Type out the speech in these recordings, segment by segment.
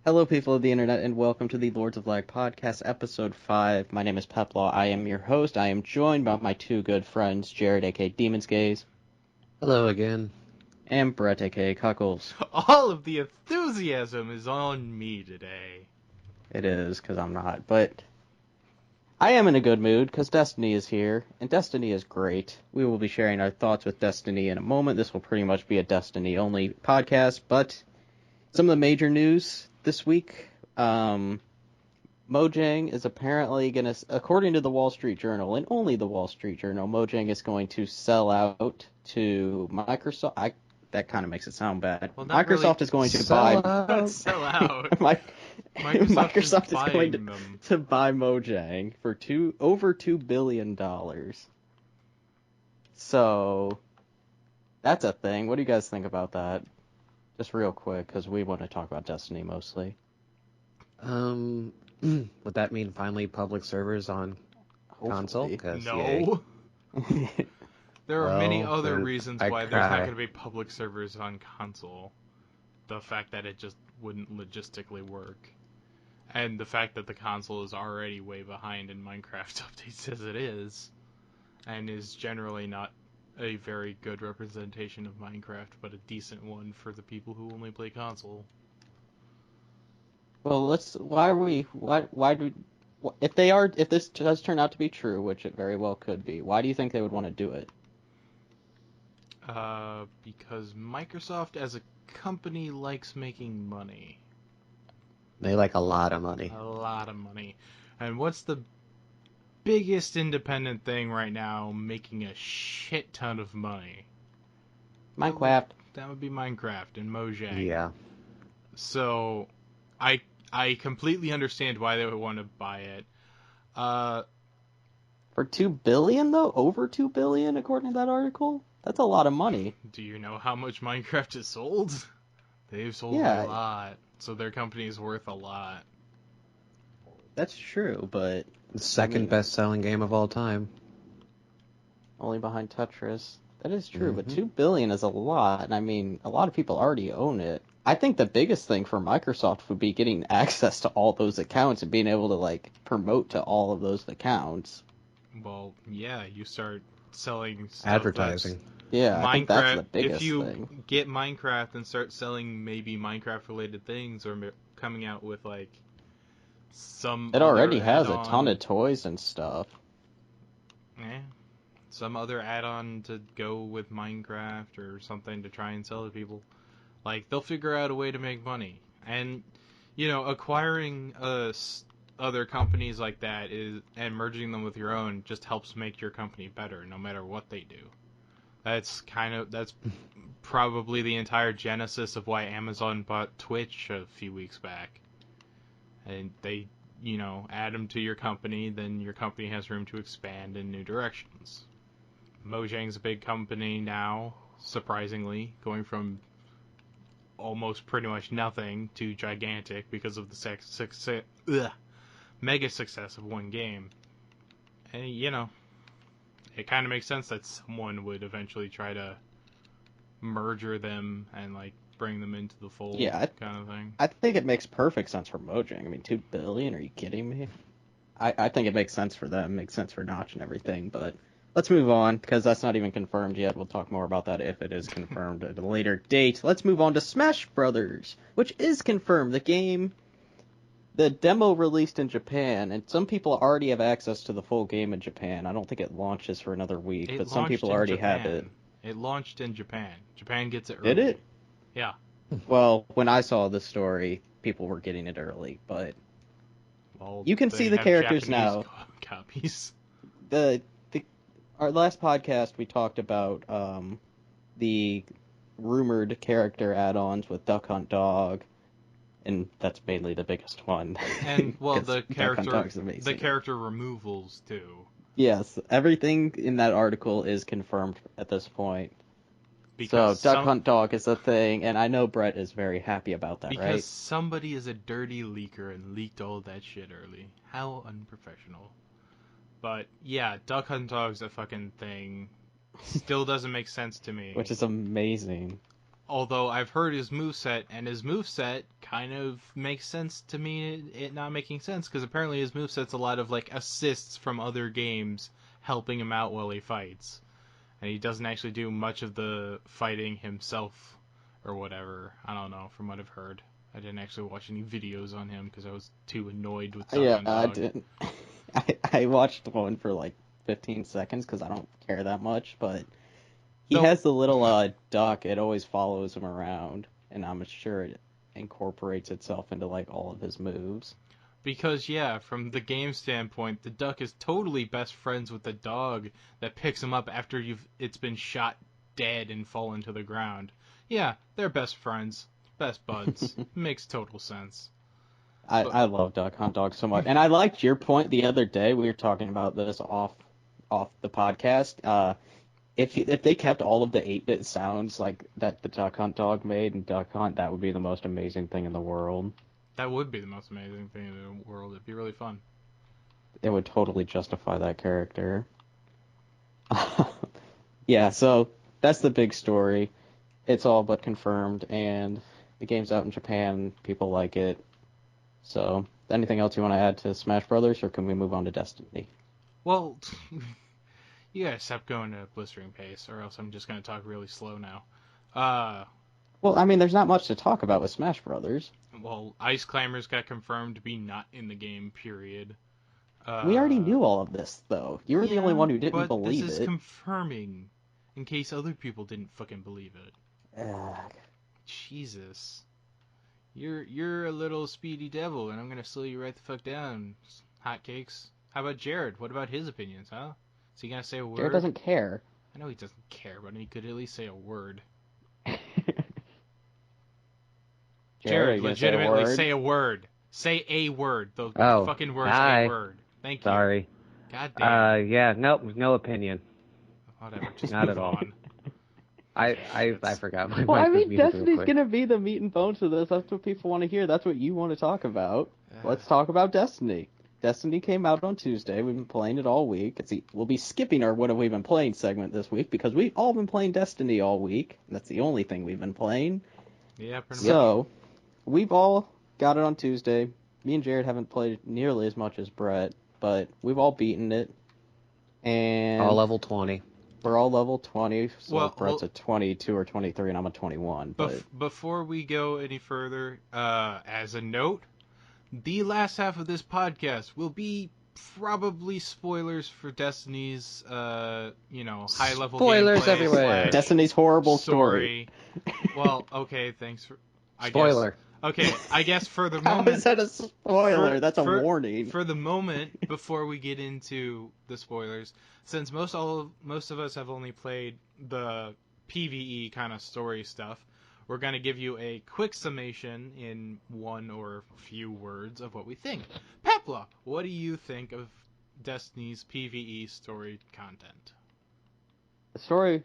Hello, people of the internet, and welcome to the Lords of Lagg podcast, episode 5. My name is Peplaw. I am your host. I am joined by my two good friends, Jared, aka Demon's Gaze, Hello again. and Brett, aka Cuckles. All of the enthusiasm is on me today. It is, because I'm not, but I am in a good mood, because Destiny is here, and Destiny is great. We will be sharing our thoughts with Destiny in a moment. This will pretty much be a Destiny-only podcast, but some of the major news this week, Mojang is apparently going to, according to the Wall Street Journal, and only the Wall Street Journal, Mojang is going to sell out to Microsoft. That kind of makes it sound bad. Well, not Microsoft really is going to Sell buy... out. Sell out. Microsoft is buying going them. to buy Mojang for over $2 billion. So, that's a thing. What do you guys think about that? Just real quick, because we want to talk about Destiny mostly. Would that mean finally public servers on console? Hopefully. 'Cause, No. yay. There are many Well, other then reasons I why there's not cry. going to be public servers on console. The fact that it just wouldn't logistically work. And the fact that the console is already way behind in Minecraft updates as it is. And is generally not a very good representation of Minecraft, but a decent one for the people who only play console. Well, if this does turn out to be true, which it very well could be, why do you think they would want to do it? Because Microsoft as a company likes making money. They like a lot of money. A lot of money. And what's the biggest independent thing right now making a shit ton of money? Minecraft. That would be Minecraft and Mojang. Yeah. So, I completely understand why they would want to buy it. For $2 billion, though? Over $2 billion, according to that article? That's a lot of money. Do you know how much Minecraft is sold? They've sold Yeah. a lot. So their company is worth a lot. That's true, but The second best-selling game of all time. only behind Tetris. That is true, but Mhm. $2 billion is a lot, and I mean, a lot of people already own it. I think the biggest thing for Microsoft would be getting access to all those accounts and being able to, like, promote to all of those accounts. Well, yeah, you start selling stuff Advertising. Yeah, I think that's the Minecraft, biggest if you thing. get Minecraft and start selling maybe Minecraft-related things, or coming out with, like, some It already other has a add-on, ton of toys and stuff. some other add-on to go with Minecraft or something to try and sell to people. Like, they'll figure out a way to make money. And, acquiring other companies like that and merging them with your own just helps make your company better, no matter what they do. That's probably the entire genesis of why Amazon bought Twitch a few weeks back. And they, add them to your company, then your company has room to expand in new directions. Mojang's a big company now, surprisingly, going from almost pretty much nothing to gigantic because of the mega success of one game. And, it kind of makes sense that someone would eventually try to merger them and, like, bring them into the fold, Yeah, kind of thing. I think it makes perfect sense for Mojang. I mean, $2 billion? Are you kidding me? I think it makes sense for them, makes sense for Notch and everything, but let's move on, because that's not even confirmed yet. We'll talk more about that if it is confirmed at a later date. Let's move on to Smash Brothers, which is confirmed. The demo released in Japan, and some people already have access to the full game in Japan. I don't think it launches for another week, but some people already have it. It launched in Japan. Japan gets it early. Did it? Yeah. Well, when I saw the story, people were getting it early, but Well, you can they see the have characters Japanese now. copies. Our last podcast, we talked about the rumored character add-ons with Duck Hunt Dog, and that's mainly the biggest one. And, well, the 'Cause Duck Hunt Dog's amazing. the character removals, too. Yes, everything in that article is confirmed at this point. Because so Duck Hunt Dog is a thing, and I know Brett is very happy about that, because right? somebody is a dirty leaker and leaked all that shit early. How unprofessional. But, yeah, Duck Hunt Dog's a fucking thing. Still doesn't make sense to me. Which is amazing. although I've heard his moveset, and his moveset kind of makes sense to me, it not making sense, because apparently his moveset's a lot of, like, assists from other games helping him out while he fights. And he doesn't actually do much of the fighting himself, or whatever. I don't know, from what I've heard. I didn't actually watch any videos on him, because I was too annoyed with Duck Yeah, Hunt I Dog. didn't. I watched one for like 15 seconds because I don't care that much, but he No. has the little duck. It always follows him around, and I'm sure it incorporates itself into like all of his moves. Because, yeah, from the game standpoint, the duck is totally best friends with the dog that picks him up after it's been shot dead and fallen to the ground. Yeah, they're best friends. Best buds. Makes total sense. I love Duck Hunt Dog so much, and I liked your point the other day. We were talking about this off the podcast. If they kept all of the 8-bit sounds like that the Duck Hunt Dog made in Duck Hunt, that would be the most amazing thing in the world. That would be the most amazing thing in the world. It'd be really fun. It would totally justify that character. Yeah, so that's the big story. It's all but confirmed, and the game's out in Japan. People like it. So, anything else you want to add to Smash Brothers, or can we move on to Destiny? Well, you gotta stop going at a blistering pace, or else I'm just gonna talk really slow now. Well, I mean, there's not much to talk about with Smash Brothers. Well, Ice Climbers got confirmed to be not in the game, period. We already knew all of this, though. You were the only one who didn't believe this is it. confirming, in case other people didn't fucking believe it. Ugh. Jesus. You're a little speedy devil, and I'm gonna slow you right the fuck down, hotcakes. How about Jared? What about his opinions, huh? Is he gonna say a word? Jared doesn't care. I know he doesn't care, but he could at least say a word. Jared, legitimately say a word. Say a word. The fucking words hi. a word. Thank you. Sorry. God damn. Yeah, nope, no opinion. Whatever, just Not move at all. on. I forgot my Well, I mic was mean, muted real Destiny's quick. gonna be the meat and bones of this. That's what people want to hear. That's what you want to talk about. Let's talk about Destiny. Destiny came out on Tuesday. We've been playing it all week. We'll be skipping our "What Have We Been Playing" segment this week because we've all been playing Destiny all week. That's the only thing we've been playing. Yeah, pretty much. So, we've all got it on Tuesday. Me and Jared haven't played nearly as much as Brett, but we've all beaten it. And All level 20. we're all level 20, so Well, Brett's a 22 or 23, and I'm a 21. But before we go any further, as a note, the last half of this podcast will be probably spoilers for Destiny's, high-level Spoilers gameplay everywhere. Destiny's horrible story. Well, okay, thanks for... Spoiler. Okay, I guess for the How moment... is that a spoiler? That's a warning. For the moment, before we get into the spoilers, since most of us have only played the PvE kind of story stuff, we're going to give you a quick summation in one or few words of what we think. Peplaw, what do you think of Destiny's PvE story content? The story...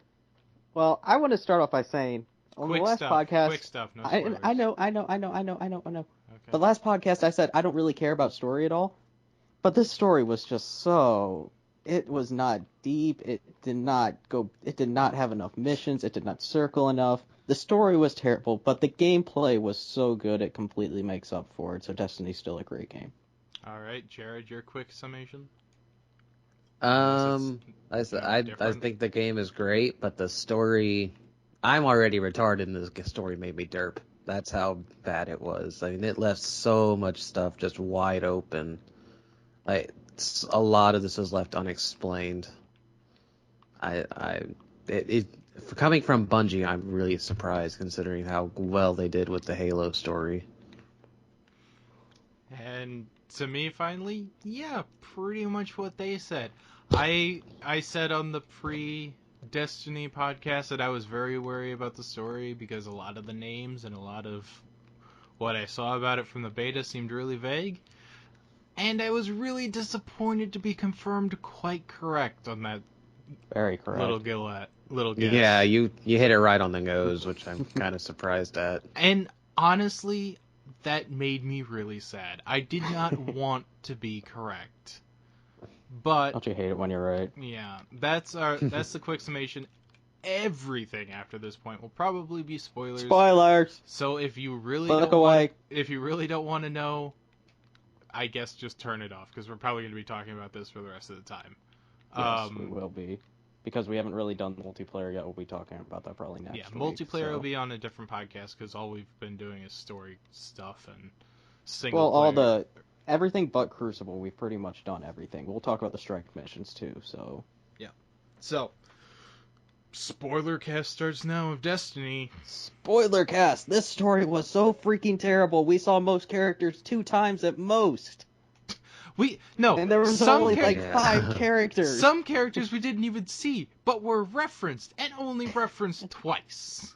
Well, I want to start off by saying, on the last podcast... Quick stuff, no spoilers. I know. Okay. The last podcast I said I don't really care about story at all, but this story was just so... It was not deep, it did not have enough missions, it did not circle enough. The story was terrible, but the gameplay was so good it completely makes up for it, so Destiny's still a great game. Alright, Jared, your quick summation? I think the game is great, but the story... I'm already retarded, and the story made me derp. That's how bad it was. I mean, it left so much stuff just wide open. A lot of this is left unexplained. Coming from Bungie, I'm really surprised considering how well they did with the Halo story. And to me, finally, yeah, pretty much what they said. I said on the pre-Destiny podcast that I was very worried about the story because a lot of the names and a lot of what I saw about it from the beta seemed really vague. And I was really disappointed to be confirmed quite correct on that. Very correct. Little guess. Yeah, you hit it right on the nose, which I'm kind of surprised at. And honestly, that made me really sad. I did not want to be correct. But Don't you hate it when you're right? yeah, that's the quick summation. everything after this point will probably be spoilers. Spoilers. So if you really Look don't away. want to know, I guess just turn it off because we're probably going to be talking about this for the rest of the time. Yes, we will be. Because we haven't really done multiplayer yet, we'll be talking about that probably next week. Multiplayer so. will be on a different podcast because all we've been doing is story stuff and single player. Well, all the everything but Crucible, we've pretty much done everything. We'll talk about the strike missions too. So yeah. So spoiler cast starts now of Destiny. Spoiler cast. This story was so freaking terrible. We saw most characters 2 times at most. And there was only like 5 characters. Some characters we didn't even see, but were referenced, and only referenced twice.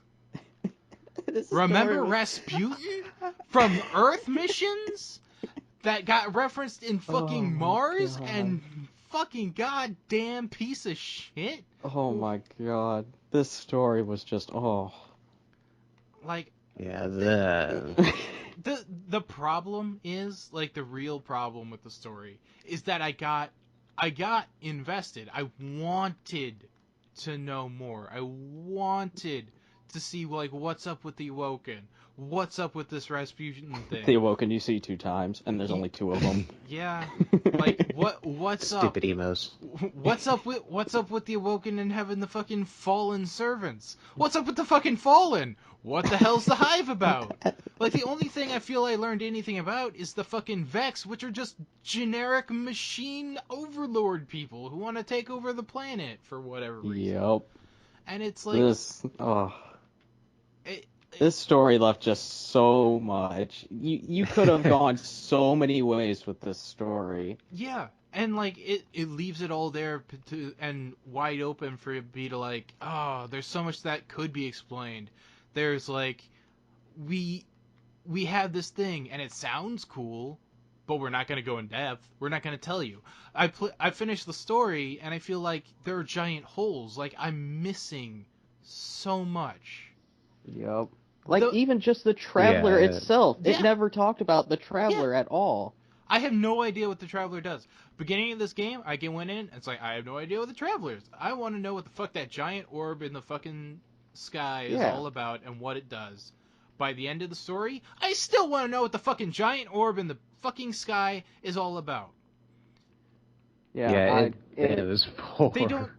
Remember Rasputin from Earth missions that got referenced in fucking Mars God. and fucking goddamn piece of shit? Oh my god. This story was just like the problem is, like, the real problem with the story is that I got invested. I wanted to know more. I wanted to see, like, what's up with the Awoken. What's up with this Rasputin thing? The Awoken you see 2 times, and there's only 2 of them. Yeah. Like, what's up? Stupid emos. What's up with the Awoken and having the fucking fallen servants? What's up with the fucking fallen? What the hell's the Hive about? Like, the only thing I feel I learned anything about is the fucking Vex, which are just generic machine overlord people who want to take over the planet for whatever reason. Yep. And it's like... This story left just so much. You could have gone so many ways with this story. Yeah, and like it leaves it all there and wide open for it to be like, oh, there's so much that could be explained. There's like, we have this thing and it sounds cool, but we're not going to go in depth. We're not going to tell you. I finished the story and I feel like there are giant holes. Like, I'm missing so much. Yep. Like, even just the Traveler itself. Yeah. It never talked about the Traveler at all. I have no idea what the Traveler does. Beginning of this game, I went in, and it's like, I have no idea what the Traveler is. I want to know what the fuck that giant orb in the fucking sky is all about and what it does. By the end of the story, I still want to know what the fucking giant orb in the fucking sky is all about. Yeah, it was poor.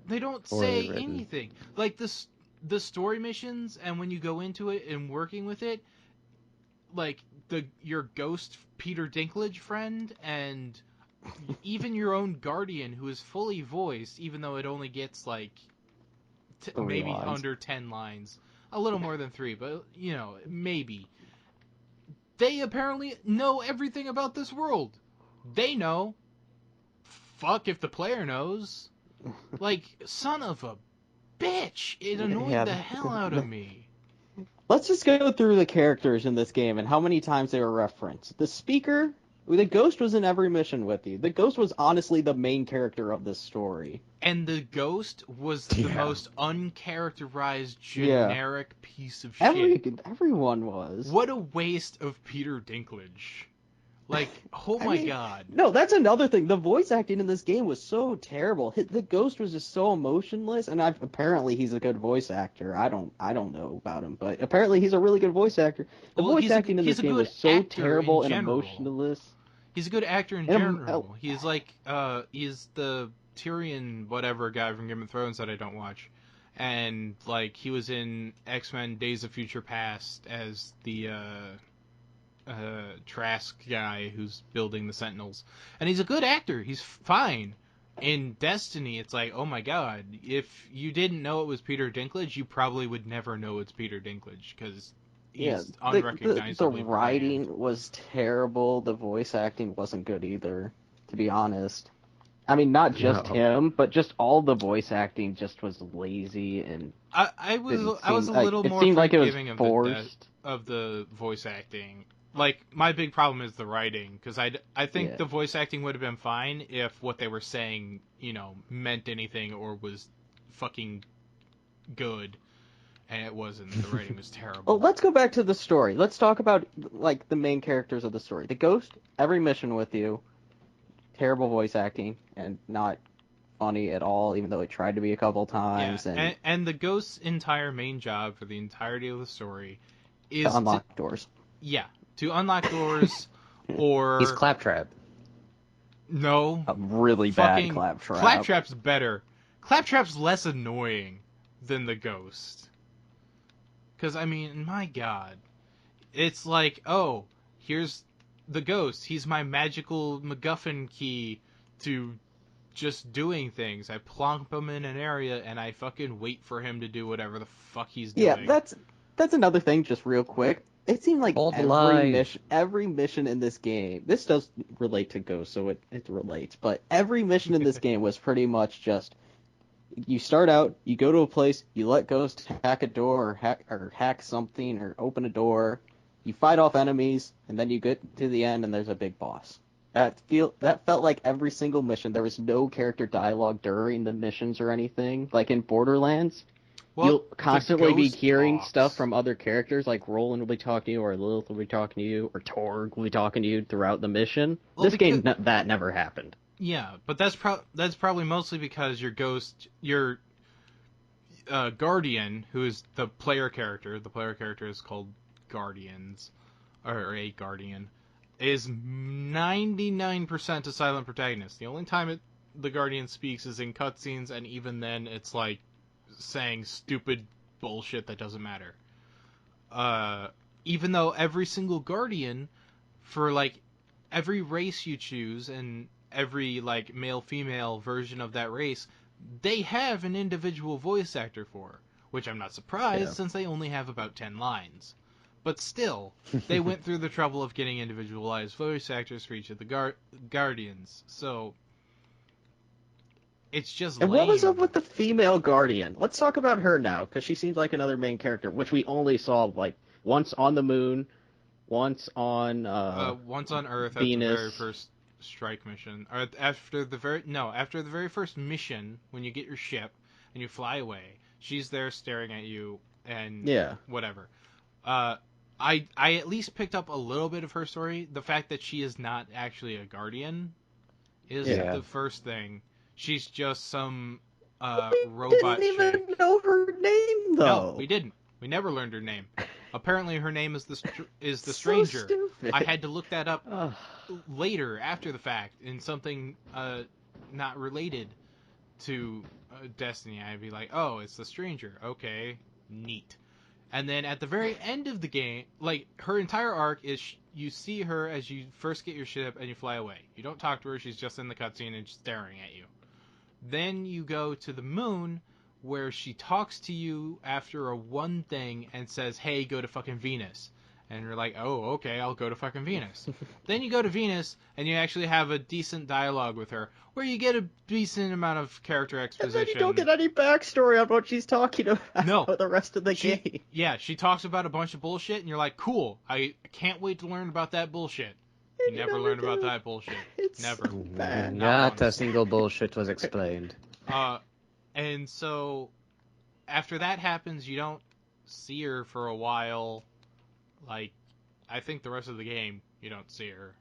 They don't say anything. Like, the story missions, and when you go into it and working with it, like your ghost Peter Dinklage friend, and even your own Guardian, who is fully voiced, even though it only gets like maybe lines. under 10 lines, a little more than 3, but maybe. They apparently know everything about this world. They know. Fuck if the player knows. Like, son of a bitch! It annoyed the hell out of me. Let's just go through the characters in this game and how many times they were referenced. The Speaker, the Ghost was in every mission with you. The Ghost was honestly the main character of this story. And the Ghost was the most uncharacterized, generic piece of shit. Everyone was. What a waste of Peter Dinklage. Like, my god. No, that's another thing. The voice acting in this game was so terrible. The Ghost was just so emotionless, and apparently he's a good voice actor. I don't know about him, but apparently he's a really good voice actor. The voice acting in this game was so terrible and emotionless. He's a good actor in general. He's like, he's the Tyrion whatever guy from Game of Thrones that I don't watch. And, like, he was in X-Men Days of Future Past as the, Trask guy who's building the Sentinels. And he's a good actor. He's fine. In Destiny, it's like, oh my god, if you didn't know it was Peter Dinklage, you probably would never know it's Peter Dinklage, because he's unrecognizable. The writing was terrible. The voice acting wasn't good either, to be honest. I mean, not just him, but just all the voice acting just was lazy, and I was a little more forgiving of the voice acting. Like, my big problem is the writing, because I think the voice acting would have been fine if what they were saying, meant anything or was fucking good, and it wasn't. The writing was terrible. Well, let's go back to the story. Let's talk about, like, the main characters of the story. The Ghost, every mission with you, terrible voice acting, and not funny at all, even though it tried to be a couple times. Yeah, and the ghost's entire main job for the entirety of the story is to unlock doors. Yeah, to unlock doors, or He's Claptrap. No, A really bad Claptrap. Claptrap's better. Claptrap's less annoying than the ghost. Because, I mean, my god. It's like, oh, here's the ghost. He's my magical MacGuffin key to just doing things. I plonk him in an area and I fucking wait for him to do whatever the fuck he's doing. Yeah, that's another thing, just real quick. It seemed like every mission in this game, this does relate to Ghost, so it relates, but every mission in this game was pretty much just, you start out, you go to a place, you let Ghost hack a door, or hack something, or open a door, you fight off enemies, and then you get to the end and there's a big boss. That felt like every single mission. There was no character dialogue during the missions or anything, like in Borderlands. Well, you'll constantly be hearing stuff from other characters, like Roland will be talking to you, or Lilith will be talking to you, or Torg will be talking to you throughout the mission. Well, game, that never happened. Yeah, but that's probably mostly because your ghost, your Guardian, who is the player character is called Guardians, or a Guardian, is 99% a silent protagonist. The only time the Guardian speaks is in cutscenes, and even then it's like saying stupid bullshit that doesn't matter. Even though every single Guardian, for like every race you choose and every like male-female version of that race, they have an individual voice actor for, which I'm not surprised since they only have about 10 lines. But still, they went through the trouble of getting individualized voice actors for each of the Guardians. So it's just And lame. what was up with the female Guardian? Let's talk about her now, because she seems like another main character, which we only saw like once on the moon, once on Earth Venus. At the very first strike mission, or after the very first mission when you get your ship and you fly away. She's there staring at you and whatever. I at least picked up a little bit of her story. The fact that she is not actually a Guardian is the first thing. She's just some robot chick. We didn't even know her name, though. No, we didn't. We never learned her name. Apparently, her name is the Stranger. Stupid. I had to look that up later, after the fact, in something not related to Destiny. I'd be like, oh, it's the Stranger. Okay, neat. And then at the very end of the game, like, her entire arc is you see her as you first get your ship and you fly away. You don't talk to her. She's just in the cutscene and staring at you. Then you go to the moon, where she talks to you after a one thing and says, hey, go to fucking Venus. And you're like, oh, okay, I'll go to fucking Venus. Then you go to Venus, and you actually have a decent dialogue with her, where you get a decent amount of character exposition. And then you don't get any backstory on what she's talking about for the rest of the game. Yeah, she talks about a bunch of bullshit, and you're like, cool, I can't wait to learn about that bullshit. You never learn about that bullshit. It's never. So bad. Not a single bullshit was explained. And so, after that happens, you don't see her for a while. Like, I think the rest of the game, you don't see her.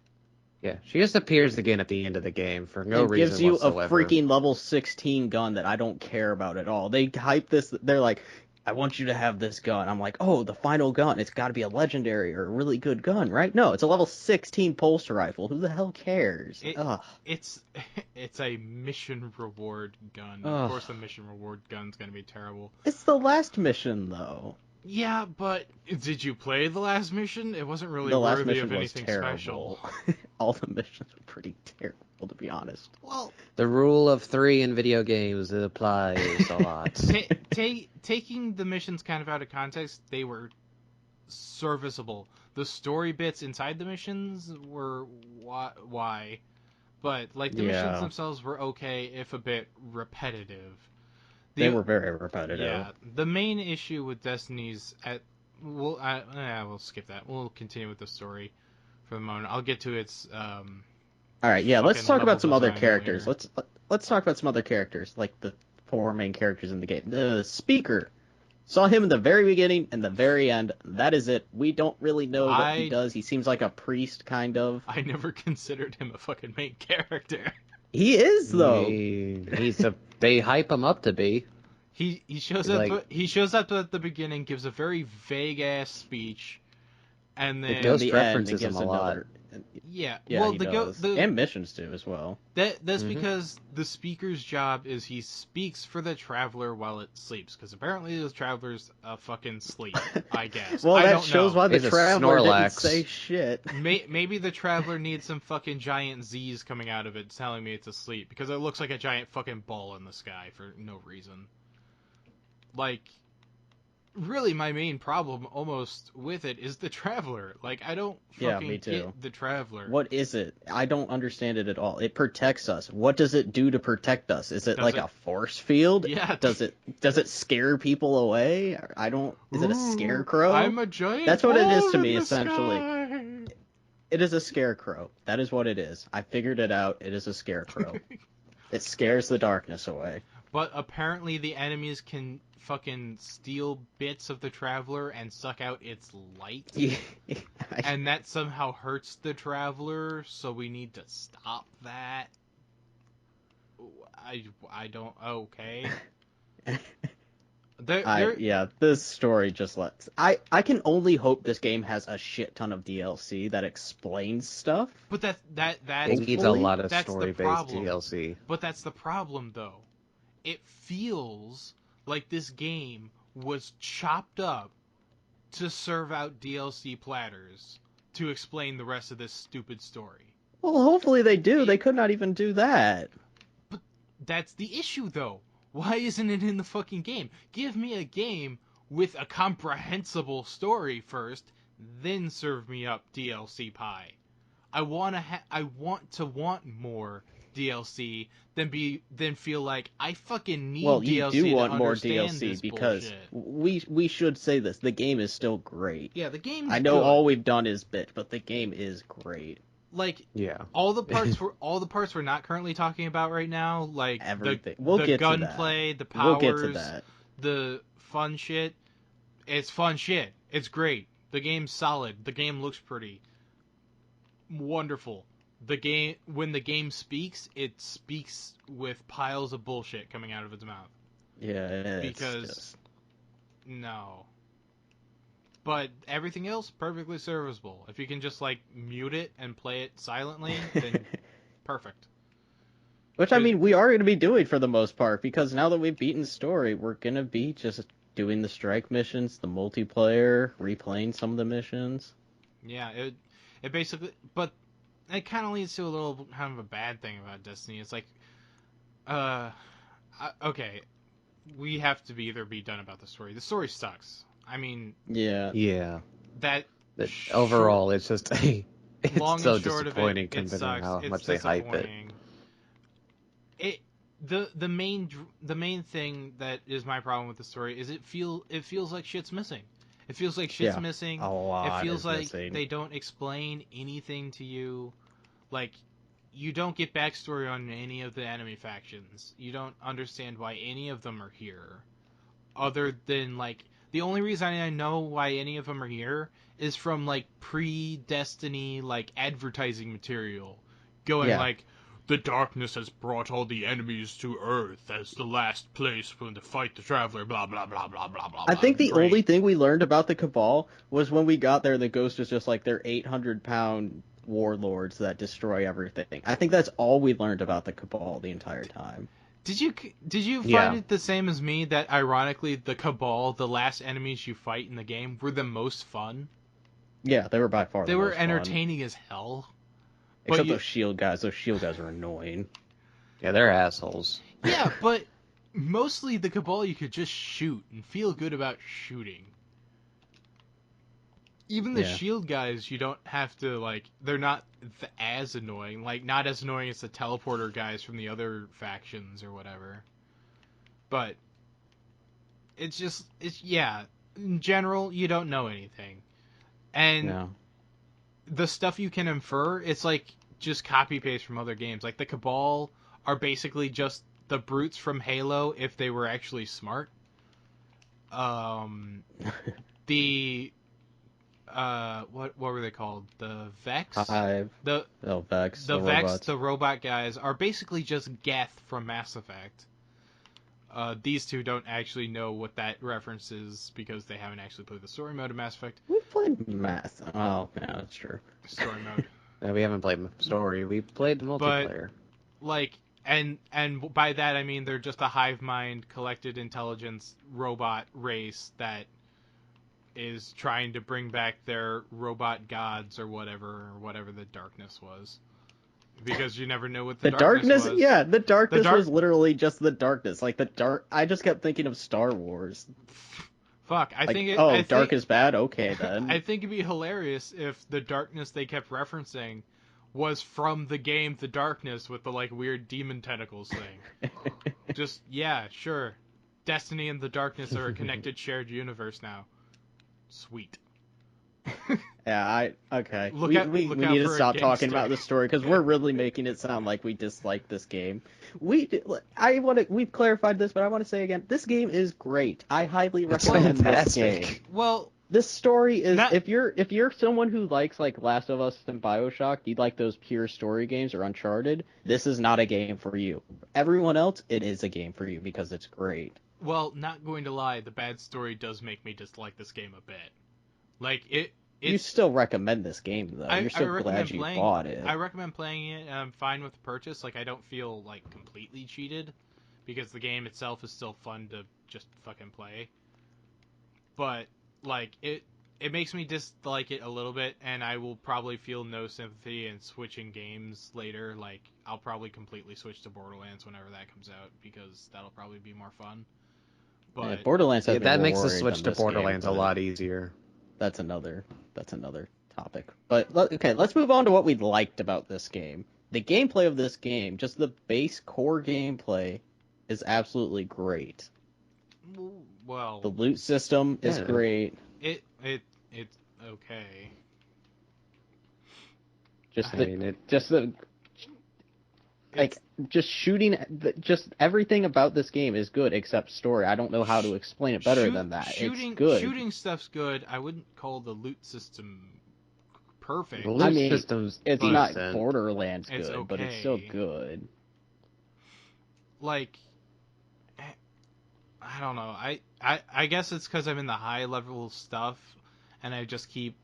Yeah, she just appears again at the end of the game for no reason gives you whatsoever. A freaking level 16 gun that I don't care about at all. They hype this, they're like, I want you to have this gun. I'm like, oh, the final gun. It's got to be a legendary or a really good gun, right? No, it's a level 16 pulse rifle. Who the hell cares? It's a mission reward gun. Of course, the mission reward gun's gonna be terrible. It's the last mission, though. Yeah, but did you play the last mission? It wasn't really worthy of anything special. All the missions were pretty terrible, to be honest. Well, the rule of 3 in video games applies a lot. Taking the missions kind of out of context, they were serviceable. The story bits inside the missions were why, but like the missions themselves were okay, if a bit repetitive. They were very repetitive. Yeah, the main issue with Destiny's we'll skip that. We'll continue with the story for the moment. I'll get to its. All right, let's talk about some other characters. Let's talk about some other characters, like the 4 main characters in the game. The Speaker. Saw him in the very beginning and the very end. That is it. We don't really know what he does. He seems like a priest, kind of. I never considered him a fucking main character. He is though. They hype him up to be. He shows He's up. like- He shows up at the beginning, gives a very vague ass speech, and The then Ghost the end, references it gives him a lot. another. yeah. Yeah, Well, he the go does. the And missions too as well. that's Mhm. because the speaker's job is he speaks for the traveler while it sleeps. Because apparently the traveler's fucking sleep. I guess. Well, I that don't shows know. why the He's a traveler didn't Snorlax. say shit. Maybe the traveler needs some fucking giant Z's coming out of it telling me it's asleep because it looks like a giant fucking ball in the sky for no reason. Like, really my main problem almost with it is the traveler. Like, I don't Yeah, fucking me too. get the traveler. What is it? I don't understand it at all. It protects us. What does it do to protect us? Is it Does like it- a force field? Yeah. Does it scare people away? I don't. Is it a Ooh, scarecrow? I'm a giant That's what it is ball to in me, the essentially. sky. It is a scarecrow. That is what it is. I figured it out. It is a scarecrow. It scares the darkness away. But apparently the enemies can fucking steal bits of the traveler and suck out its light. And that somehow hurts the traveler, so we need to stop that. I don't. Okay. Yeah, this story just lets. I can only hope this game has a shit ton of DLC that explains stuff. But that's It needs a lot of that's the story-based problem. DLC. But that's the problem, though. It feels like this game was chopped up to serve out DLC platters to explain the rest of this stupid story. Well, hopefully they do. They could not even do that. But that's the issue, though. Why isn't it in the fucking game? Give me a game with a comprehensible story first, then serve me up DLC pie. I want to want more DLC than feel like I fucking need Well, you DLC do to want more understand DLC this because bullshit. we should say this. The game is still great. Yeah, the game's I know good. all we've done is bit, but the game is great. Like Yeah. all the parts we're not currently talking about right now, like Everything. the We'll get to that. gunplay, the powers, We'll get to that. the fun shit. It's fun shit. It's great. The game's solid. The game looks pretty. Wonderful. When the game speaks, it speaks with piles of bullshit coming out of its mouth. Yeah, it's Because just... no. But everything else perfectly serviceable. If you can just like mute it and play it silently, then perfect. Which, I mean, we are going to be doing for the most part, because now that we've beaten story, we're going to be just doing the strike missions, the multiplayer, replaying some of the missions. Yeah, it basically, but it kind of leads to a little kind of a bad thing about Destiny. It's like, okay, we have to either be done about the story. The story sucks. I mean, Yeah. that Overall, it's just it's long so and short of disappointing it considering sucks. how It's much they hype it. disappointing. The main thing that is my problem with the story is it feels like shit's missing. It feels like shit's Yeah, missing. a lot It feels is like missing. they don't explain anything to you. Like, you don't get backstory on any of the enemy factions. You don't understand why any of them are here. Other than, like, the only reason I know why any of them are here is from, like, pre-Destiny, like, advertising material. Going, Yeah. like, the darkness has brought all the enemies to Earth as the last place for them to fight the Traveler, blah, blah, blah, blah, blah, blah. I think the Great. only thing we learned about the Cabal was when we got there, the Ghost was just like they're 800-pound warlords that destroy everything. I think that's all we learned about the Cabal the entire time. Did you Yeah. find it the same as me that ironically the Cabal, the last enemies you fight in the game, were the most fun? Yeah, they were by far They the were most fun. entertaining as hell. Except you- those shield guys. Those shield guys are annoying. Yeah, they're assholes. Yeah, but mostly the Cabal you could just shoot and feel good about shooting. Even the Yeah. shield guys, you don't have to, like, they're not as annoying. Like, not as annoying as the teleporter guys from the other factions or whatever. But it's yeah, in general, you don't know anything. And No. the stuff you can infer, it's like just copy paste from other games. Like the Cabal are basically just the brutes from Halo if they were actually smart. The what were they called? The Vex? Hive. The Vex. the The Vex, robots. the robot guys are basically just Geth from Mass Effect. These two don't actually know what that reference is because they haven't actually played the story mode of Mass Effect. We played Math. Oh, yeah, that's true. Story mode. No, we haven't played story. We played multiplayer. Like, and by that I mean they're just a hive mind, collected intelligence robot race that is trying to bring back their robot gods or whatever the darkness was. Because you never know what the darkness was. Yeah, the darkness was literally just the darkness. Like, I just kept thinking of Star Wars. Fuck, dark is bad? Okay, then. I think it'd be hilarious if the darkness they kept referencing was from the game The Darkness with the, like, weird demon tentacles thing. Just, yeah, sure. Destiny and The Darkness are a connected shared universe now. Sweet. Yeah, okay. Look we out need to stop talking about this story because we're really making it sound like we dislike this game. We've clarified this, but I want to say again, this game is great. I highly recommend this game. Well, this story is if you're someone who likes like Last of Us and BioShock, you like those pure story games or Uncharted, this is not a game for you. Everyone else, it is a game for you because it's great. Well, not going to lie, the bad story does make me dislike this game a bit. Like you still recommend this game though. You're so glad you bought it. I recommend playing it, and I'm fine with the purchase. Like, I don't feel like completely cheated because the game itself is still fun to just fucking play. But like it makes me dislike it a little bit, and I will probably feel no sympathy in switching games later. Like, I'll probably completely switch to Borderlands whenever that comes out because that'll probably be more fun. But yeah, Borderlands has that makes the switch to Borderlands a lot easier. That's another topic. But okay, let's move on to what we liked about this game. The gameplay of this game, just the base core gameplay, is absolutely great. Well, the loot system is great. It's okay. Just shooting, just everything about this game is good except story. I don't know how to explain it better than that. It's good. Shooting stuff's good. I wouldn't call the loot system perfect. The loot system's it's decent. Not Borderlands good, okay. But it's still good. Like, I don't know. I guess it's because I'm in the high level stuff, and I just keep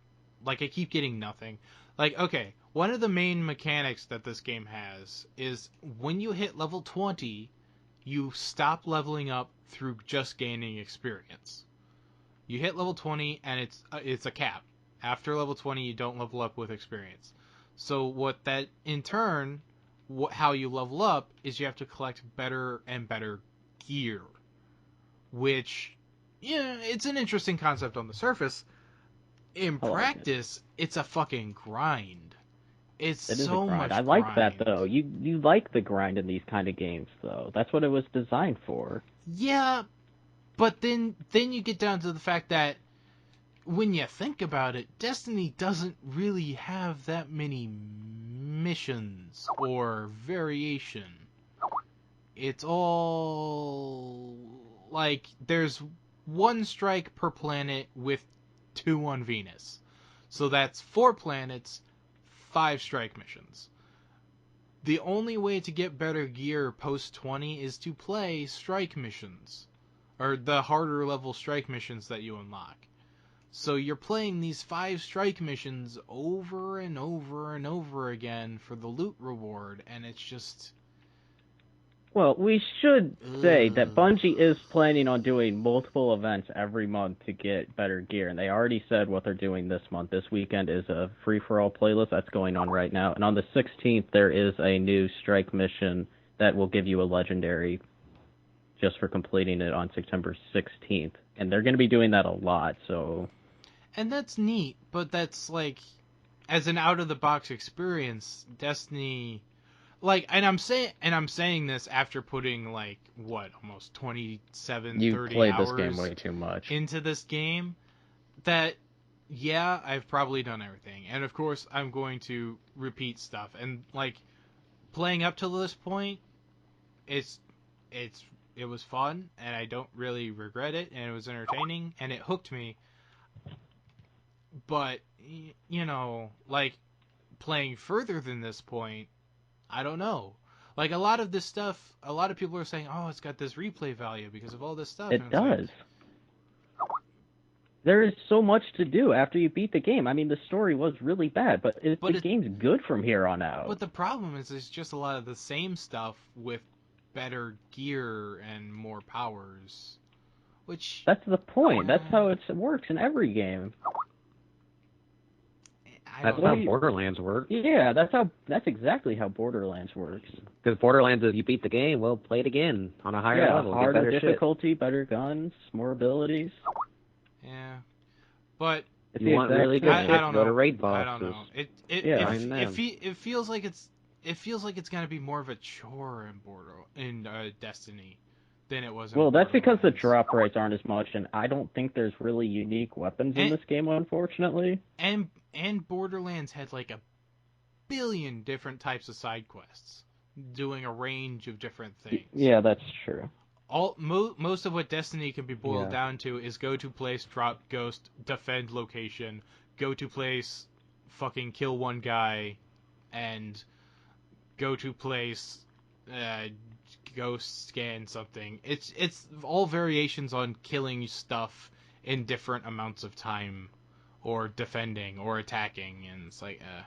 getting nothing. Like, okay, one of the main mechanics that this game has is when you hit level 20, you stop leveling up through just gaining experience. You hit level 20, and it's a cap. After level 20, you don't level up with experience. So what that, in turn, how you level up is you have to collect better and better gear. Which, yeah, it's an interesting concept on the surface. In practice, it's a fucking grind. It's so much grind. I like that, though. You like the grind in these kind of games, though. That's what it was designed for. Yeah, but then you get down to the fact that when you think about it, Destiny doesn't really have that many missions or variation. It's all like there's one strike per planet with 2 on Venus. So that's 4 planets, 5 strike missions. The only way to get better gear post 20 is to play strike missions, or the harder level strike missions that you unlock. So you're playing these 5 strike missions over and over and over again for the loot reward, and it's just... Well, we should say that Bungie is planning on doing multiple events every month to get better gear, and they already said what they're doing this month. This weekend is a free-for-all playlist that's going on right now, and on the 16th there is a new strike mission that will give you a legendary just for completing it on September 16th, and they're going to be doing that a lot, so... And that's neat, but that's, like, as an out-of-the-box experience, Destiny... Like, and I'm saying this after putting, like, what, almost 27, 30 hours... You played this game way too much. ...into this game, that, yeah, I've probably done everything. And, of course, I'm going to repeat stuff. And, like, playing up to this point, it was fun, and I don't really regret it, and it was entertaining, and it hooked me. But like playing further than this point, I don't know. Like a lot of this stuff, a lot of people are saying, "Oh, it's got this replay value because of all this stuff." It And it's does. There is so much to do after you beat the game. I mean, the story was really bad, but the game's good from here on out. But the problem is, it's just a lot of the same stuff with better gear and more powers. Which that's the point. That's how it works in every game. That's how Borderlands works. Yeah, that's exactly how Borderlands works. Because Borderlands, if you beat the game, well, play it again on a higher level. Harder difficulty, better guns, more abilities. Yeah, but if you want really good shit, go to raid bosses. I don't know. It feels like it's gonna be more of a chore in Destiny than it was. Well, that's because the drop rates aren't as much, and I don't think there's really unique weapons in this game, unfortunately. And Borderlands had like a billion different types of side quests, doing a range of different things. Yeah, that's true. Most of what Destiny can be boiled down to is go to place, drop ghost, defend location, go to place, fucking kill one guy, and go to place, ghost scan something. It's all variations on killing stuff in different amounts of time, or defending or attacking, and it's like it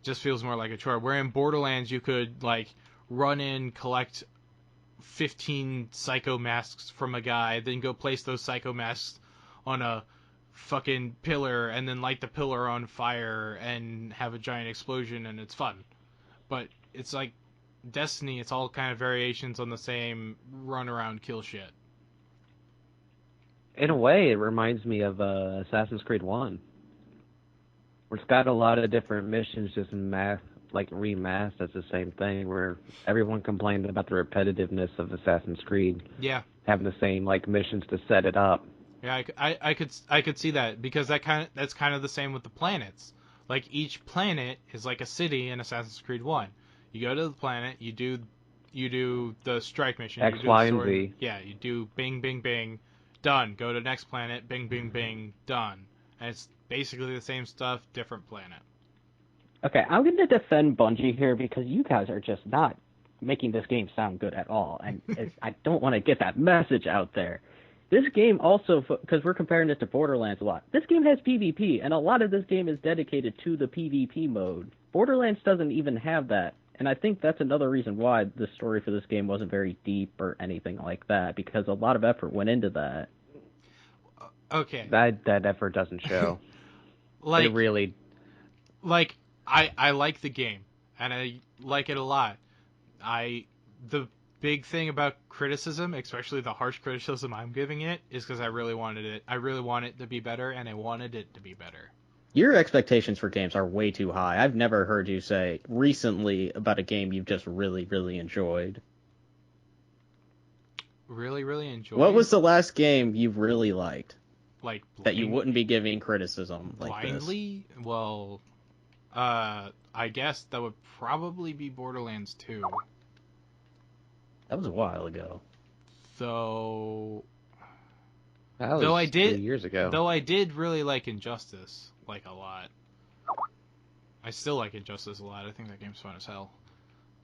just feels more like a chore. Where in Borderlands you could like run in, collect 15 psycho masks from a guy, then go place those psycho masks on a fucking pillar and then light the pillar on fire and have a giant explosion, and it's fun. But it's like Destiny, it's all kind of variations on the same run around kill shit. In a way, it reminds me of Assassin's Creed 1. Where it's got a lot of different missions just remasked as the same thing, where everyone complained about the repetitiveness of Assassin's Creed. Yeah. Having the same missions to set it up. Yeah, I could see that, because that's kind of the same with the planets. Like each planet is like a city in Assassin's Creed 1. You go to the planet, you do the strike mission, X, Y, and Z. Yeah, you do bing bing bing, done. Go to next planet, bing bing bing, done. And it's basically the same stuff, different planet. Okay, I'm going to defend Bungie here because you guys are just not making this game sound good at all, and I don't want to get that message out there. This game also, because we're comparing it to Borderlands a lot, this game has PvP, and a lot of this game is dedicated to the PvP mode. Borderlands doesn't even have that, and I think that's another reason why the story for this game wasn't very deep or anything like that, because a lot of effort went into that. Okay. That effort doesn't show. It really... I like the game, and I like it a lot. The big thing about criticism, especially the harsh criticism I'm giving it, is because I really want it to be better, and I wanted it to be better. Your expectations for games are way too high. I've never heard you say recently about a game you've just really, really enjoyed. Really, really enjoyed? What was the last game you really liked? Like that you wouldn't be giving criticism like blindly? This? Well, I guess that would probably be Borderlands 2. That was a while ago. Though I did 2 years ago. Though I did really like Injustice, like a lot. I still like Injustice a lot. I think that game's fun as hell.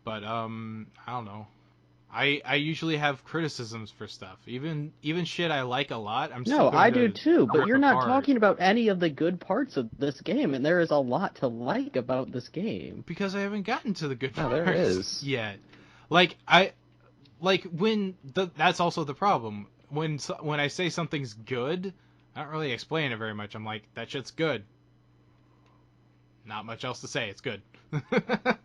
But I don't know. I usually have criticisms for stuff. Even shit I like a lot, I'm still I do too, but you're not talking about any of the good parts of this game, and there is a lot to like about this game. Because I haven't gotten to the good parts there is. yet. That's also the problem. When I say something's good, I don't really explain it very much. I'm like, that shit's good. Not much else to say. It's good.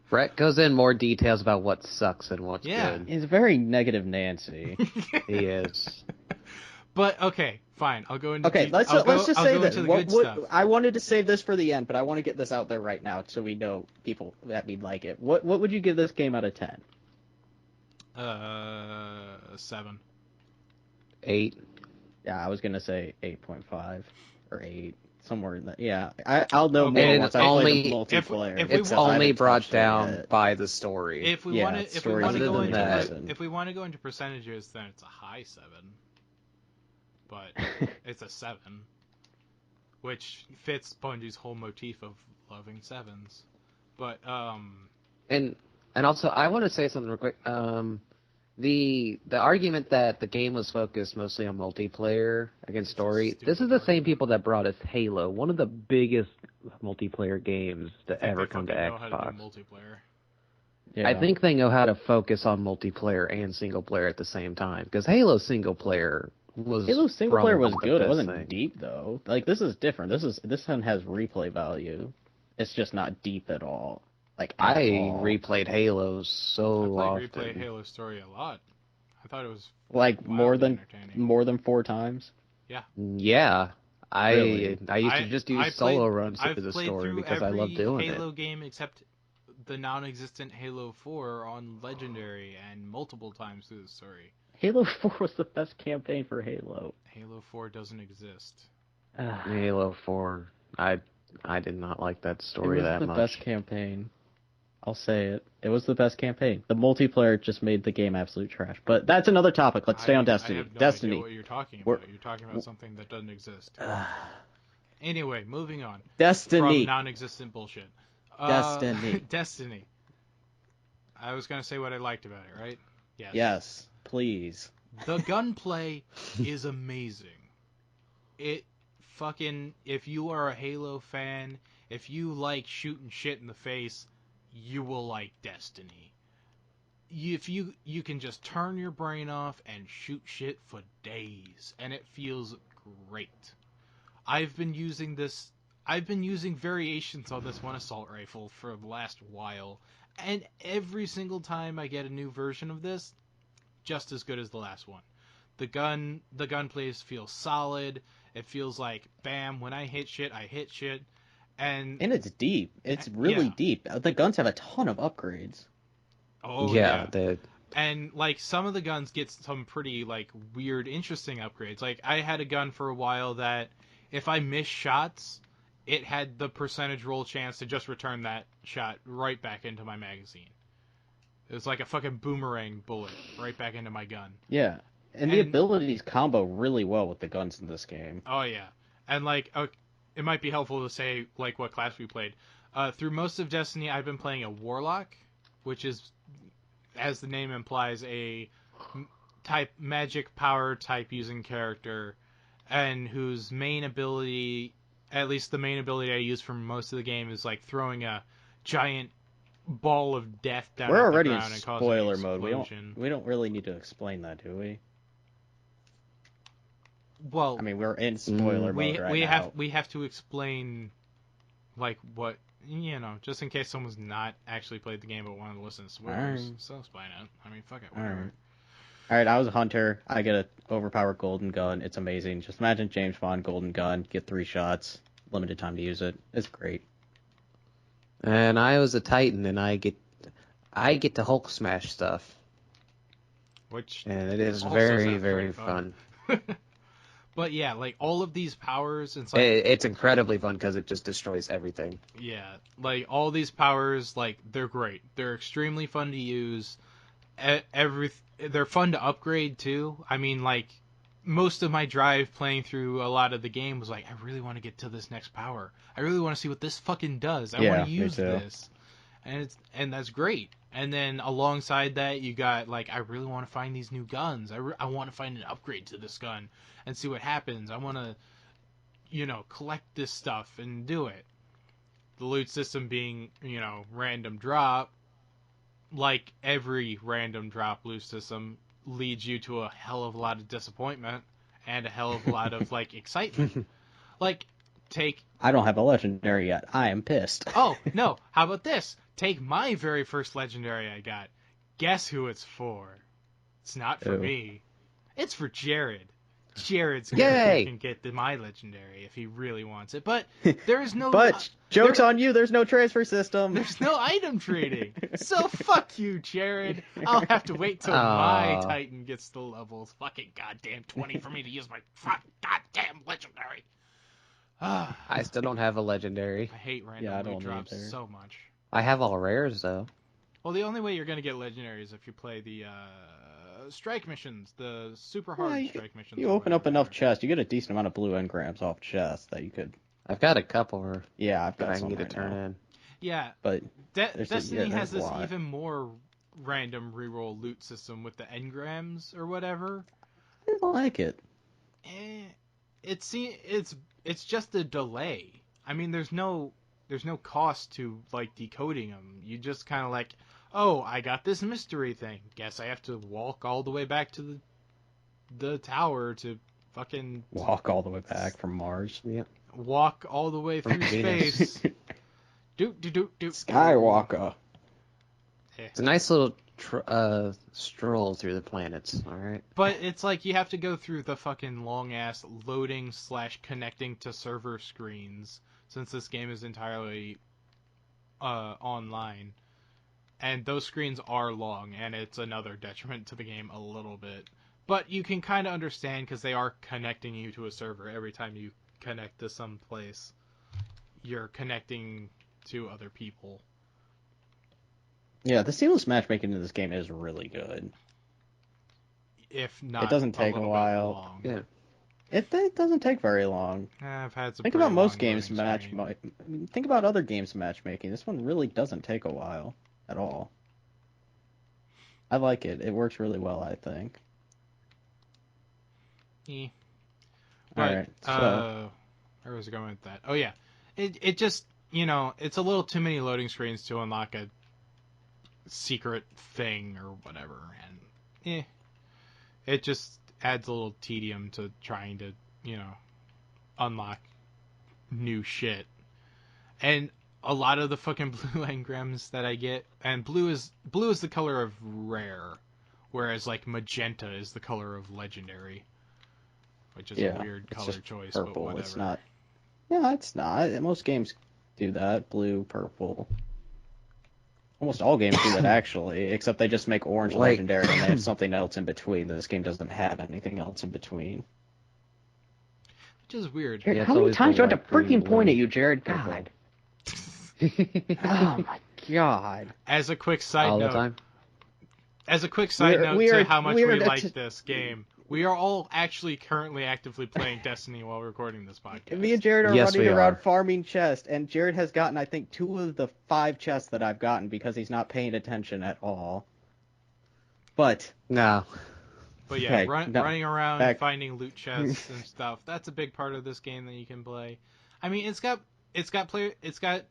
Brett goes in more details about what sucks and what's good. He's very negative Nancy. He is. But okay, fine. I'll go into. Okay, let's just say that. I wanted to save this for the end, but I want to get this out there right now so we know people that we'd like it. What would you give this game out of 10? 7. 8. Yeah, I was gonna say 8.5 or 8. Somewhere in that, yeah. I'll know more once I play the multiplayer. It's only brought down by the story. If we want to go into percentages, then it's a high 7. But it's a 7. which fits Bungie's whole motif of loving sevens. But And also, I want to say something real quick. The argument that the game was focused mostly on multiplayer against story. This is the same people that brought us Halo, one of the biggest multiplayer games to ever come to know how to Xbox. do multiplayer. Yeah. I think they know how to focus on multiplayer and single player at the same time. Because Halo single player was good. It wasn't thing. deep though. Like this is different. This one has replay value. It's just not deep at all. Like I replayed replayed Halo so often. Replay Halo story a lot. I thought it was like more than entertaining. 4 times. Yeah. I Really? I used to just do solo runs through the played story through because I love doing Halo it. game except the non-existent Halo 4 on Legendary and multiple times through the story. Halo 4 was the best campaign for Halo. Halo 4 doesn't exist. Halo 4. I did not like that story that much. It was the best campaign. I'll say it. It was the best campaign. The multiplayer just made the game absolute trash. But that's another topic. Let's stay on Destiny. I have no Destiny. idea what you're talking about. You're talking about something that doesn't exist. Anyway, moving on. Destiny. From non-existent bullshit. Destiny. Destiny. I was gonna say what I liked about it, right? Yes. Yes, please. The gunplay is amazing. It fucking, if you are a Halo fan, if you like shooting shit in the face, you will like Destiny. If you can just turn your brain off and shoot shit for days, and it feels great. I've been using variations on this one assault rifle for the last while, and every single time I get a new version of this, just as good as the last one. The gunplay feels solid. It feels like, bam, when I hit shit, I hit shit. And it's deep. It's really deep. The guns have a ton of upgrades. Oh, yeah. And, like, some of the guns get some pretty, like, weird, interesting upgrades. Like, I had a gun for a while that, if I missed shots, it had the percentage roll chance to just return that shot right back into my magazine. It was like a fucking boomerang bullet right back into my gun. Yeah. And the abilities combo really well with the guns in this game. Oh, yeah. And, like, it might be helpful to say, like, what class we played. Through most of Destiny, I've been playing a Warlock, which is, as the name implies, a magic power type using character, and whose main ability, at least the main ability I use for most of the game, is, like, throwing a giant ball of death down We're at already the in ground and spoiler causing an mode. explosion. We don't really need to explain that, do we? Well, I mean, we're in spoiler mode right now. We have to explain, like, what, you know, just in case someone's not actually played the game but wanted to listen to spoilers. Right. So explain it. I mean, fuck it, whatever. Alright, I was a hunter. I get an overpowered golden gun. It's amazing. Just imagine James Bond golden gun. Get 3 shots. Limited time to use it. It's great. And I was a Titan, and I get to Hulk smash stuff. And it is very, very fun. But yeah, like, all of these powers... It's incredibly fun because it just destroys everything. Yeah, like, all these powers, like, they're great. They're extremely fun to use. They're fun to upgrade, too. I mean, like, most of my drive playing through a lot of the game was like, I really want to get to this next power. I really want to see what this fucking does. I want to use this. And that's great. And then alongside that, you got, like, I really want to find these new guns. I want to find an upgrade to this gun and see what happens. I want to, you know, collect this stuff and do it. The loot system being, you know, random drop. Like every random drop loot system leads you to a hell of a lot of disappointment and a hell of a lot of, like, excitement. Like, I don't have a legendary yet. I am pissed. Oh, no. How about this? Take my very first legendary I got. Guess who it's for? It's not for me. It's for Jared. Jared's can get my legendary if he really wants it. But there is no... But joke's on you. There's no transfer system. There's no item trading. So fuck you, Jared. I'll have to wait till my Titan gets the levels. Fucking goddamn 20 for me to use my goddamn legendary. I still don't have a legendary. I hate random loot drops so much. I have all rares, though. Well, the only way you're going to get legendary is if you play the strike missions, the super hard strike missions. You open up enough chests, you get a decent amount of blue engrams off chests that you could I've got a couple Yeah, I've that got I can some get to right turn now. in. Yeah, But Destiny has there's a this lot. even more random reroll loot system with the engrams or whatever. I didn't like it. It's just a delay. I mean, there's no cost to like decoding them. You just kind of like, oh, I got this mystery thing. Guess I have to walk all the way back to the tower to fucking Walk all the way back from Mars. Yep. walk all the way through Venus. space. Doot. Skywalker. It's a nice little stroll through the planets. All right. But it's like you have to go through the fucking long ass loading / connecting to server screens since this game is entirely online. And those screens are long, and it's another detriment to the game a little bit. But you can kind of understand because they are connecting you to a server every time you connect to some place. You're connecting to other people. Yeah, the seamless matchmaking in this game is really good. If not, It doesn't take a while. Long. Yeah. It doesn't take very long. I've had some. Think about most games think about other games matchmaking. This one really doesn't take a while at all. I like it. It works really well, I think. Yeah. All But, right. So where was I going with that? Oh yeah, it just it's a little too many loading screens to unlock a secret thing or whatever, and it just adds a little tedium to trying to unlock new shit. And a lot of the fucking blue engrams that I get, and blue is the color of rare, whereas like magenta is the color of legendary, which is a weird color choice, purple. but whatever. It's not. Yeah, it's not. Most games do that. Blue, purple. Almost all games do that actually, except they just make orange legendary and they have something else in between. This game doesn't have anything else in between. Which is weird. Jared, how many times do I have to freaking point at you, Jared? God. Oh my god. As a quick side All note, the time. To how much we like this game, we are all actually currently actively playing Destiny while recording this podcast. Me and Jared are Yes, running we around are. farming chests, and Jared has gotten, I think, 2 of the 5 chests that I've gotten because he's not paying attention at all. But No. But yeah, okay, running around finding loot chests and stuff, that's a big part of this game that you can play. I mean, it's got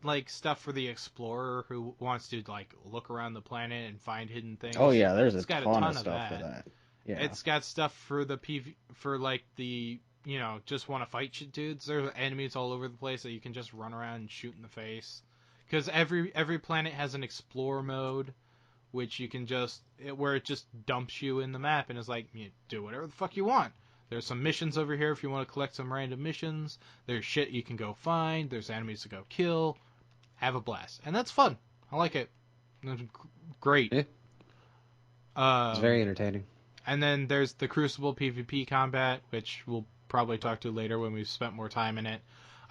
like stuff for the explorer who wants to like look around the planet and find hidden things. oh yeah, there's It's a got ton of stuff for that. Yeah. It's got stuff for the for like the just want to fight shit dudes. There's enemies all over the place that you can just run around and shoot in the face. Because every planet has an explore mode, which you can where it just dumps you in the map and is like, you do whatever the fuck you want. There's some missions over here if you want to collect some random missions. There's shit you can go find. There's enemies to go kill. Have a blast. And that's fun. I like it. It's great. Yeah. It's very entertaining. And then there's the Crucible PvP combat, which we'll probably talk to later when we've spent more time in it.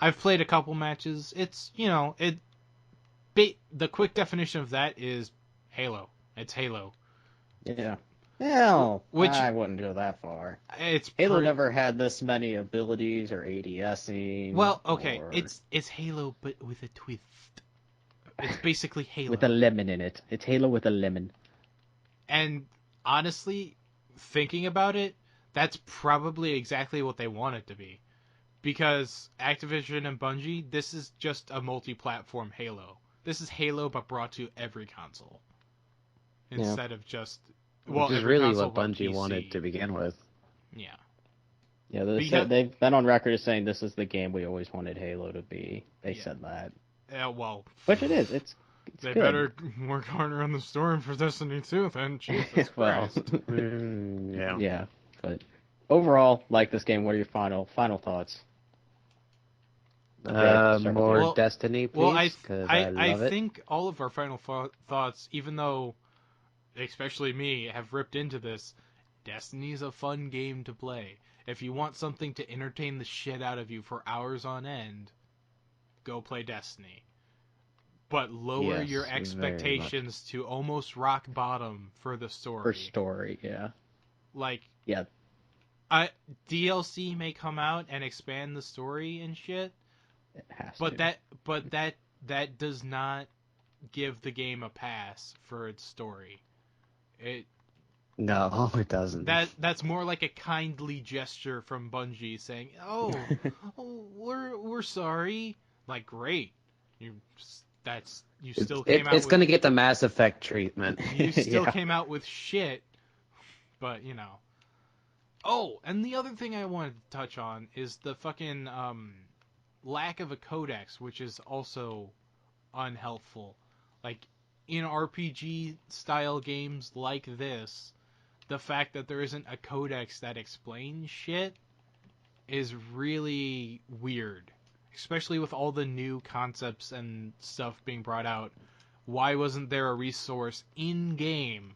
I've played a couple matches. It's, the quick definition of that is Halo. It's Halo. Yeah. Hell, I wouldn't go that far. Halo never had this many abilities or ADSing. Well, okay, it's Halo, but with a twist. It's basically Halo. With a lemon in it. It's Halo with a lemon. And honestly, thinking about it, that's probably exactly what they want it to be. Because Activision and Bungie, this is just a multi-platform Halo. This is Halo, but brought to every console. Instead of just... Which is really what Bungie wanted to begin with. Yeah. Yeah, they've been on record as saying this is the game we always wanted Halo to be. They said that. Yeah, well... Which it is. It's they good. better work harder on the story for Destiny 2 then. Jesus Christ. Yeah, but overall, like this game, what are your final thoughts? More Destiny, please. Well, I think all of our final thoughts, even though, especially me, have ripped into this, Destiny's a fun game to play. If you want something to entertain the shit out of you for hours on end, go play Destiny. But lower your expectations to almost rock bottom for the story. For story, yeah. Like, yeah. DLC may come out and expand the story and shit, It has But to. that does not give the game a pass for its story. No, it doesn't. That's more like a kindly gesture from Bungie saying, "Oh, we're sorry." Like, great. You still came out It's with gonna get the Mass Effect treatment. you still Yeah. came out with shit, but you know. Oh, and the other thing I wanted to touch on is the fucking lack of a codex, which is also unhelpful. Like in RPG style games like this, the fact that there isn't a codex that explains shit is really weird. Especially with all the new concepts and stuff being brought out. Why wasn't there a resource in game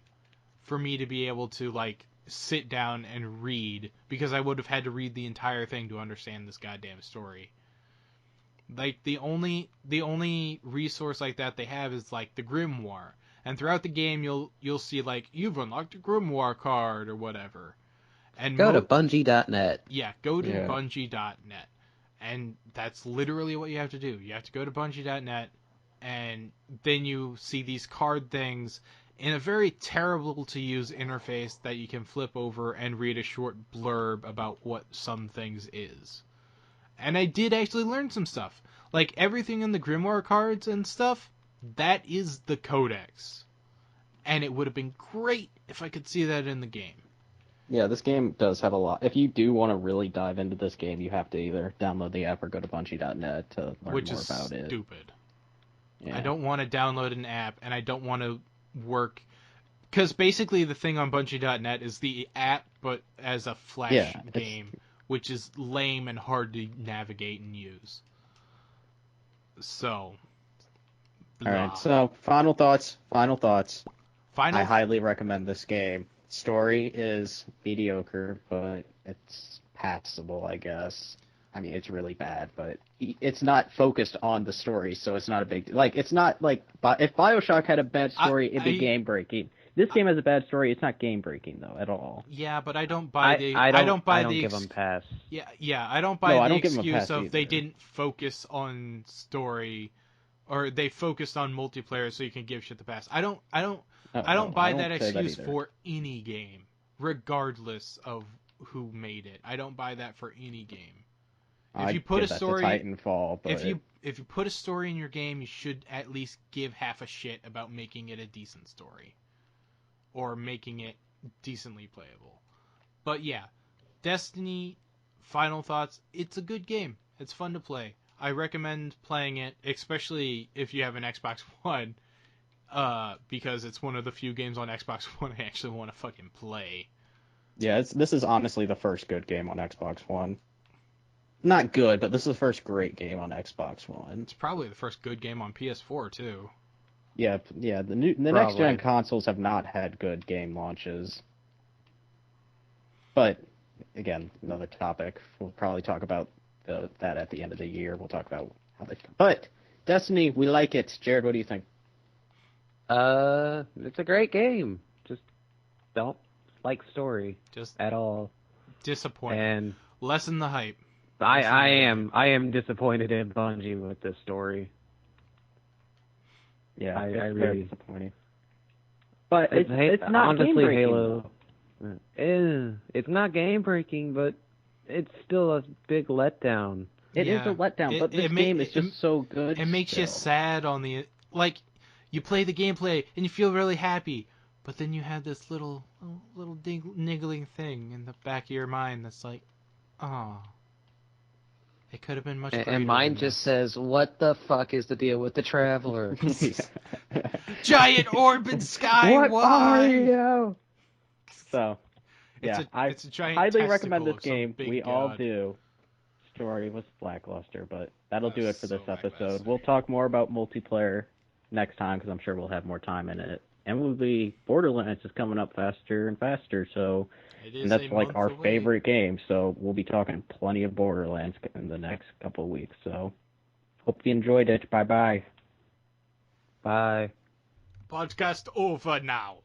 for me to be able to like sit down and read, because I would have had to read the entire thing to understand this goddamn story. Like the only resource like that they have is like the Grimoire. And throughout the game you'll see like you've unlocked a Grimoire card or whatever. And Go to Bungie.net. yeah, go to Yeah. Bungie.net. And that's literally what you have to do. You have to go to Bungie.net, and then you see these card things in a very terrible to use interface that you can flip over and read a short blurb about what some things is. And I did actually learn some stuff. Like everything in the Grimoire cards and stuff, that is the codex. And it would have been great if I could see that in the game. Yeah, this game does have a lot. If you do want to really dive into this game, you have to either download the app or go to Bungie.net to learn Which more is about it. stupid. Yeah. I don't want to download an app, and I don't want to work... Because basically the thing on Bungie.net is the app, but as a Flash game, which is lame and hard to navigate and use. So... All right, so final thoughts. Final... I highly recommend this game. Story is mediocre, but it's passable, I guess. I mean, it's really bad, but it's not focused on the story, so it's not a big... Like, it's not like... If BioShock had a bad story, it'd be game-breaking. This game has a bad story. It's not game-breaking, though, at all. Yeah, but I don't buy the... I don't give them pass. Yeah, I don't buy the give 'em a excuse pass of they either. didn't focus on story, or they focused on multiplayer so you can give shit the pass. I don't buy that excuse for any game, regardless of who made it. I don't buy that for any game. If you put a story, Titanfall, but... if you put a story in your game, you should at least give half a shit about making it a decent story, or making it decently playable. But yeah, Destiny, final thoughts, it's a good game. It's fun to play. I recommend playing it, especially if you have an Xbox One, because it's one of the few games on Xbox One I actually want to fucking play. Yeah, this is honestly the first good game on Xbox One. Not good, but this is the first great game on Xbox One. It's probably the first good game on PS4 too. Yeah. The next gen consoles have not had good game launches. But again, another topic. We'll probably talk about that at the end of the year. We'll talk about how they. But Destiny, we like it. Jared, what do you think? It's a great game. Just don't like story Just at all. disappointing. And lessen the hype. I am disappointed in Bungie with this story. Yeah, I it's really very disappointing. But it's not honestly game-breaking, Halo. It's not game breaking, but it's still a big letdown. It is a letdown, but this game is just so good. It makes you sad on the... Like, you play the gameplay, and you feel really happy, but then you have this little niggling thing in the back of your mind that's like, oh, it could have been much greater. And mine just says, what the fuck is the deal with the Traveler? Giant orb in sky, what why? are you? So, yeah, it's a giant highly recommend this testicle of some game. big We all god. do. Story was lackluster, but that'll do it for this so episode. lackluster. We'll talk more about multiplayer next time because I'm sure we'll have more time in it. And Borderlands is coming up faster and faster, so and that's like our favorite game. So we'll be talking plenty of Borderlands in the next couple of weeks. So hope you enjoyed it. Bye. Bye. Podcast over now.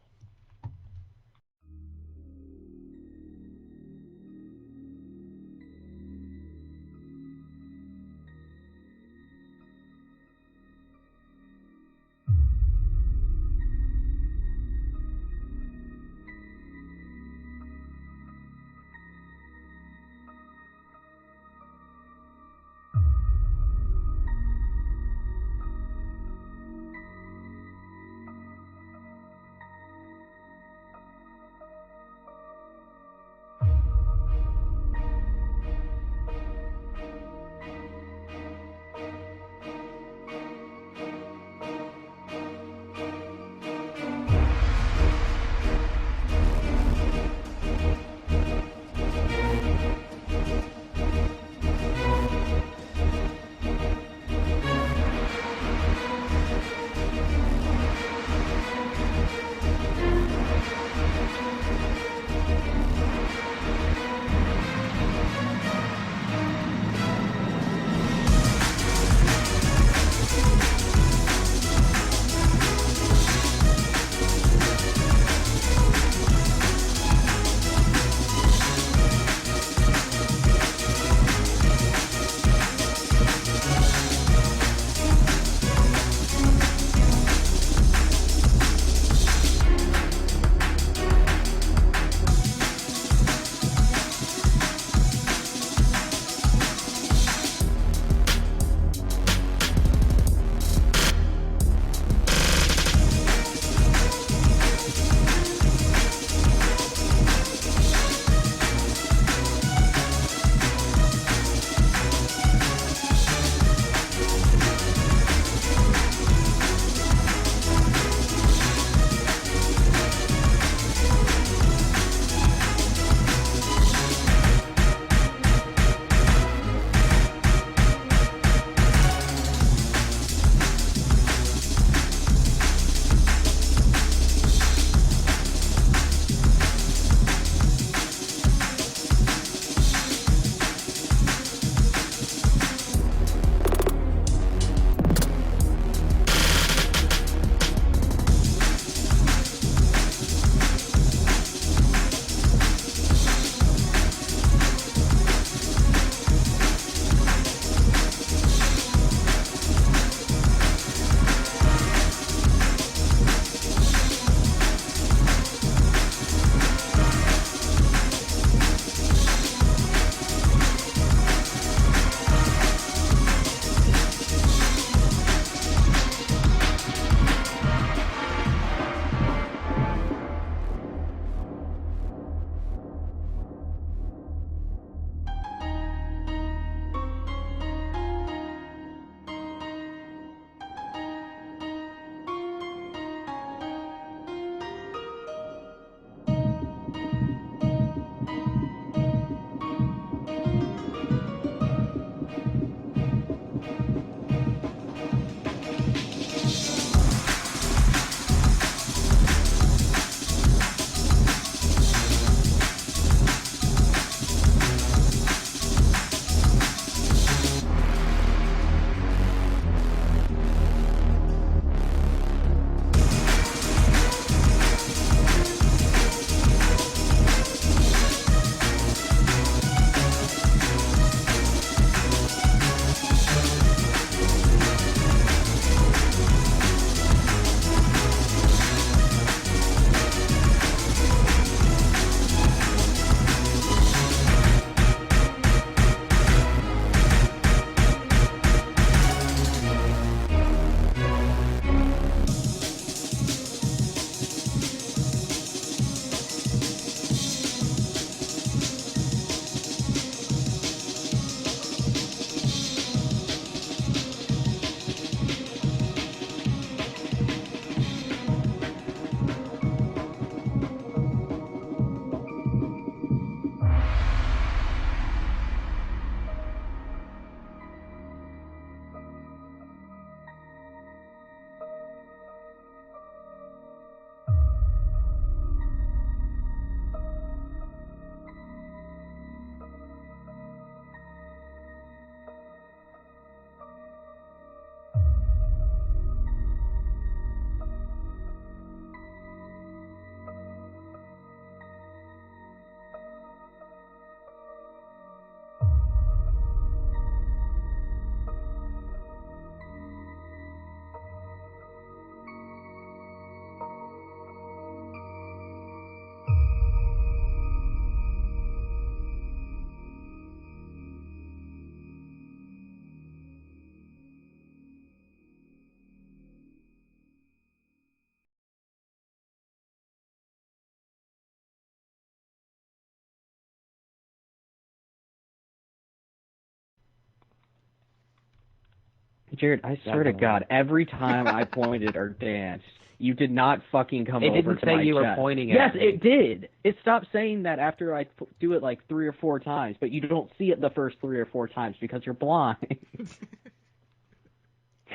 Jared, I swear to God, every time I pointed or danced, you did not fucking come over to my chest. It didn't say you were pointing at me. Yes, it did. It stopped saying that after I do it like 3 or 4 times, but you don't see it the first 3 or 4 times because you're blind.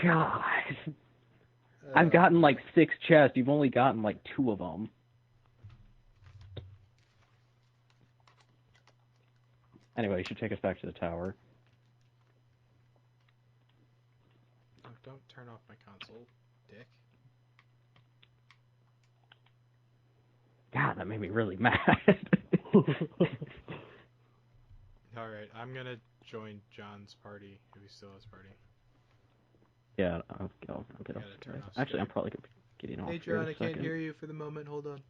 God. I've gotten like 6 chests. You've only gotten like 2 of them. Anyway, you should take us back to the tower. Oh, don't turn off my console, dick. God, that made me really mad. Alright, I'm gonna join John's party, if he still has party. Yeah, I'll get off. Turn off Actually, I'm Skype. probably getting off. Hey here in John, a I can't second. hear you for the moment, hold on.